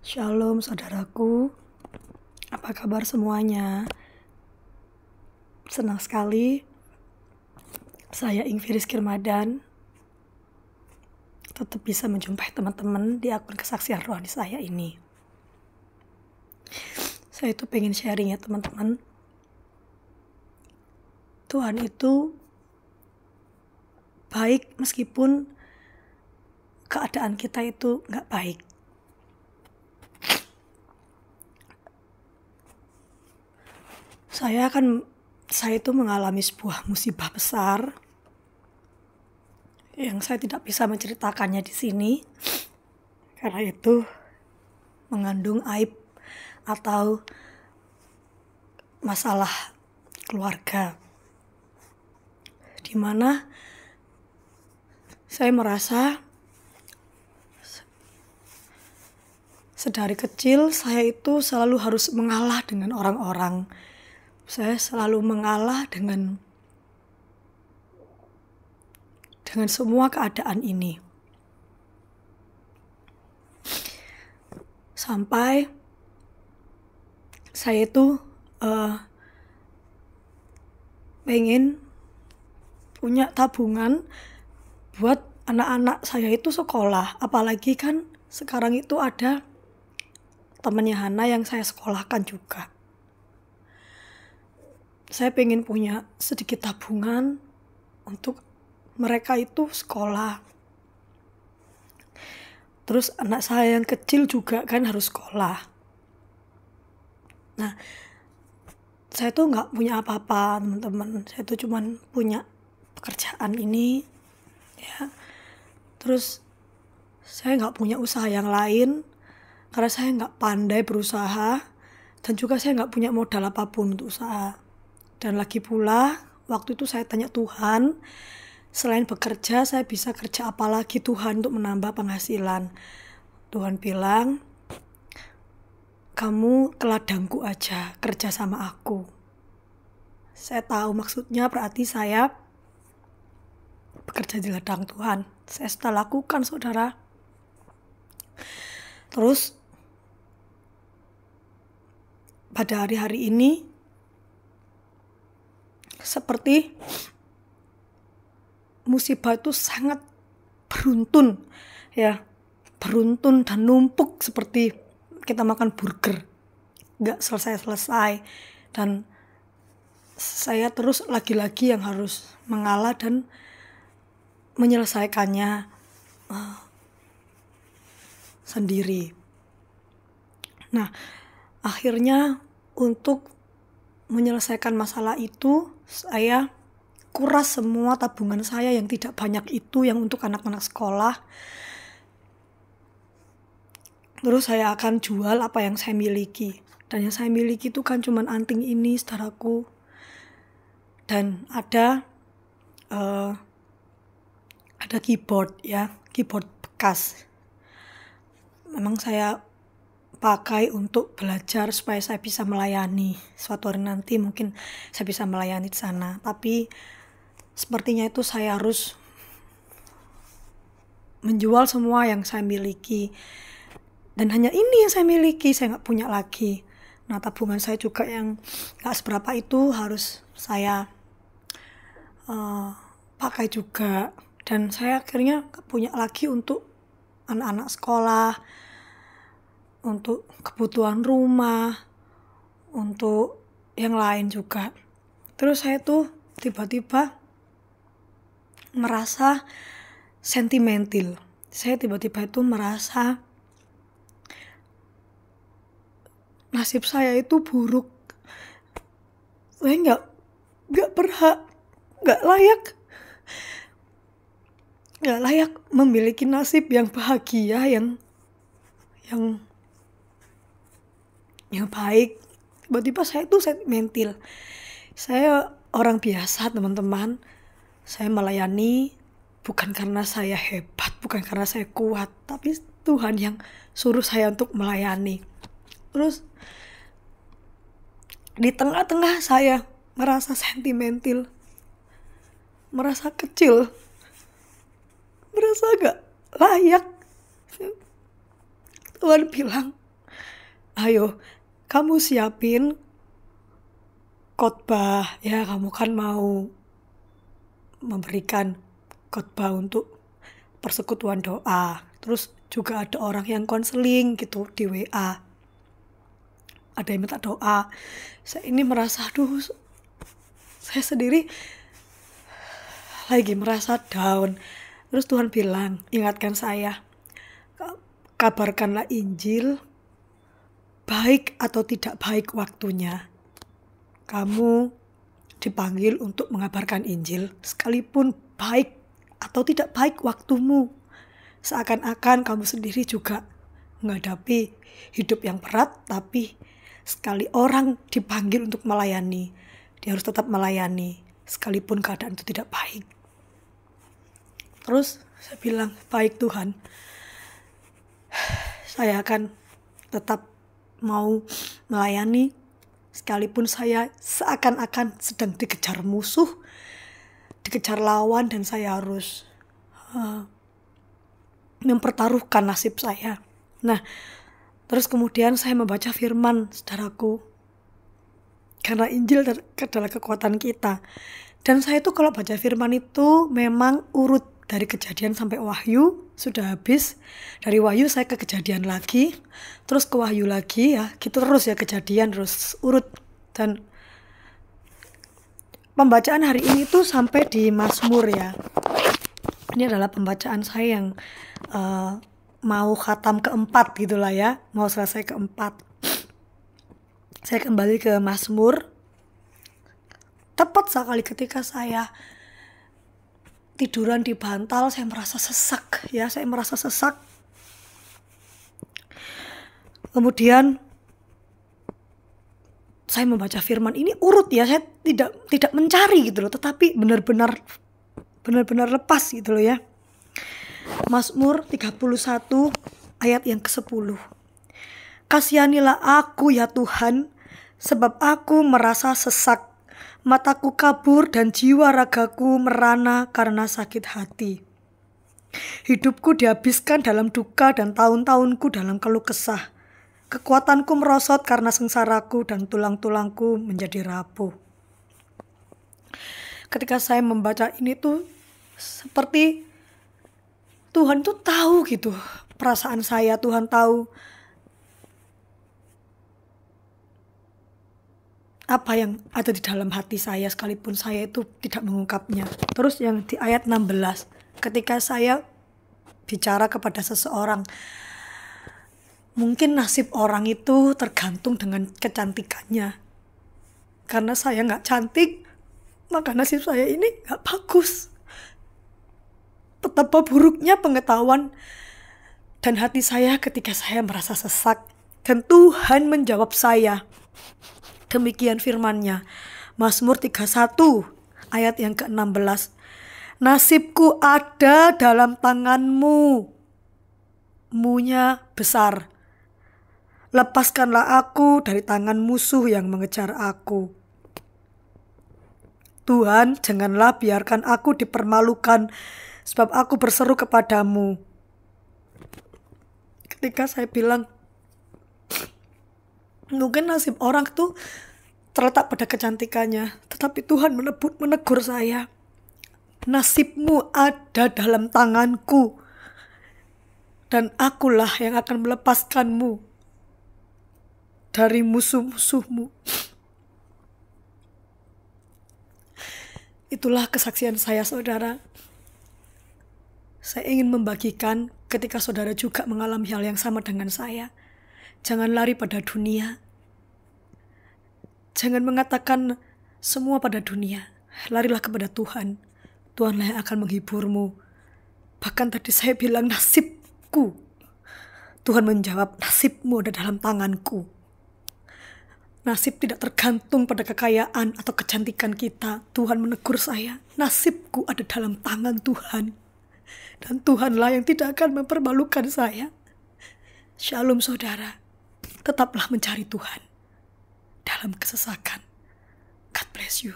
Shalom saudaraku, apa kabar semuanya? Senang sekali, saya Ingvi Rizky Ramadan tetap bisa menjumpai teman-teman di akun kesaksian rohani saya ini. Saya itu pengen sharing ya teman-teman. Tuhan itu baik meskipun keadaan kita itu gak baik. Saya itu mengalami sebuah musibah besar yang saya tidak bisa menceritakannya di sini karena itu mengandung aib atau masalah keluarga, di mana saya merasa sedari kecil saya itu selalu harus mengalah dengan orang-orang. Saya selalu mengalah dengan semua keadaan ini. Sampai saya itu pengen punya tabungan buat anak-anak saya itu sekolah. Apalagi kan sekarang itu ada temannya Hana yang saya sekolahkan juga. Saya pengen punya sedikit tabungan untuk mereka itu sekolah. Terus anak saya yang kecil juga kan harus sekolah. Nah, saya tuh gak punya apa-apa teman-teman. Saya tuh cuman punya pekerjaan ini ya. Terus saya gak punya usaha yang lain karena saya gak pandai berusaha. Dan juga saya gak punya modal apapun untuk usaha. Dan lagi pula waktu itu saya tanya Tuhan, selain bekerja saya bisa kerja apa lagi Tuhan untuk menambah penghasilan. Tuhan bilang, kamu ke ladangku aja, kerja sama aku. Saya tahu maksudnya berarti saya bekerja di ladang Tuhan. Saya sudah lakukan saudara. Terus pada hari-hari ini seperti musibah itu sangat beruntun ya, beruntun dan numpuk seperti kita makan burger, gak selesai-selesai. Dan saya terus lagi-lagi yang harus mengalah dan menyelesaikannya sendiri. Nah, akhirnya untuk menyelesaikan masalah itu saya kuras semua tabungan saya yang tidak banyak itu yang untuk anak-anak sekolah. Terus saya akan jual apa yang saya miliki. Dan yang saya miliki itu kan cuman anting ini saudaraku. Dan ada keyboard ya, keyboard bekas. Memang saya pakai untuk belajar supaya saya bisa melayani. Suatu hari nanti mungkin saya bisa melayani di sana. Tapi sepertinya itu saya harus menjual semua yang saya miliki. Dan hanya ini yang saya miliki, saya gak punya lagi. Nah, tabungan saya juga yang gak seberapa itu harus saya pakai juga. Dan saya akhirnya gak punya lagi untuk anak-anak sekolah, untuk kebutuhan rumah, untuk yang lain juga. Terus saya tuh tiba-tiba merasa sentimental. Saya tiba-tiba itu merasa nasib saya itu buruk. Saya gak berhak, gak layak memiliki nasib yang bahagia, yang baik. Tiba-tiba saya itu sentimental. Saya orang biasa teman-teman. Saya melayani bukan karena saya hebat, bukan karena saya kuat, tapi Tuhan yang suruh saya untuk melayani. Terus di tengah-tengah saya merasa sentimental, merasa kecil, merasa gak layak. Tuhan bilang, ayo kamu siapin khotbah ya, kamu kan mau memberikan khotbah untuk persekutuan doa. Terus juga ada orang yang konseling gitu di WA. Ada yang minta doa. Saya ini merasa, aduh, saya sendiri lagi merasa down. Terus Tuhan bilang, ingatkan saya, kabarkanlah Injil, baik atau tidak baik waktunya. Kamu dipanggil untuk mengabarkan Injil, sekalipun baik atau tidak baik waktumu. Seakan-akan kamu sendiri juga menghadapi hidup yang berat, tapi sekali orang dipanggil untuk melayani, dia harus tetap melayani, sekalipun keadaan itu tidak baik. Terus saya bilang, baik Tuhan, saya akan tetap mau melayani, sekalipun saya seakan-akan sedang dikejar musuh, dikejar lawan, dan saya harus mempertaruhkan nasib saya. Nah, terus kemudian saya membaca firman, saudaraku, karena Injil adalah kekuatan kita. Dan saya itu kalau baca firman itu memang urut dari Kejadian sampai Wahyu, sudah habis. Dari Wahyu saya ke Kejadian lagi, terus ke Wahyu lagi ya, gitu terus ya, Kejadian terus urut. Dan pembacaan hari ini tuh sampai di Mazmur ya. Ini adalah pembacaan saya yang mau khatam keempat gitulah ya, mau selesai keempat. Saya kembali ke Mazmur. Tepat sekali ketika saya tiduran di bantal, saya merasa sesak ya, saya merasa sesak. Kemudian saya membaca firman ini urut ya, saya tidak mencari gitu loh, tetapi benar-benar lepas gitu loh ya. Mazmur 31 ayat yang ke-10. Kasihanilah aku ya Tuhan, sebab aku merasa sesak. Mataku kabur dan jiwa ragaku merana karena sakit hati. Hidupku dihabiskan dalam duka dan tahun-tahunku dalam keluh kesah. Kekuatanku merosot karena sengsaraku dan tulang-tulangku menjadi rapuh. Ketika saya membaca ini tuh seperti Tuhan tuh tahu gitu perasaan saya. Tuhan tahu apa yang ada di dalam hati saya, sekalipun saya itu tidak mengungkapnya. Terus yang di ayat 16, ketika saya bicara kepada seseorang, mungkin nasib orang itu tergantung dengan kecantikannya. Karena saya gak cantik, maka nasib saya ini gak bagus. Betapa buruknya pengetahuan dan hati saya ketika saya merasa sesak. Dan Tuhan menjawab saya. Demikian firman-Nya. Mazmur 31 ayat yang ke-16. Nasibku ada dalam tangan-Mu. Mu-nya besar. Lepaskanlah aku dari tangan musuh yang mengejar aku. Tuhan, janganlah biarkan aku dipermalukan, sebab aku berseru kepadamu. Ketika saya bilang, mungkin nasib orang itu terletak pada kecantikannya, tetapi Tuhan menegur saya. Nasibmu ada dalam tanganku, dan akulah yang akan melepaskanmu dari musuh-musuhmu. Itulah kesaksian saya, saudara. Saya ingin membagikan ketika saudara juga mengalami hal yang sama dengan saya. Jangan lari pada dunia. Jangan mengatakan semua pada dunia. Larilah kepada Tuhan. Tuhanlah yang akan menghiburmu. Bahkan tadi saya bilang nasibku. Tuhan menjawab, nasibmu ada dalam tanganku. Nasib tidak tergantung pada kekayaan atau kecantikan kita. Tuhan menegur saya. Nasibku ada dalam tangan Tuhan. Dan Tuhanlah yang tidak akan mempermalukan saya. Shalom saudara. Tetaplah mencari Tuhan dalam kesesakan. God bless you.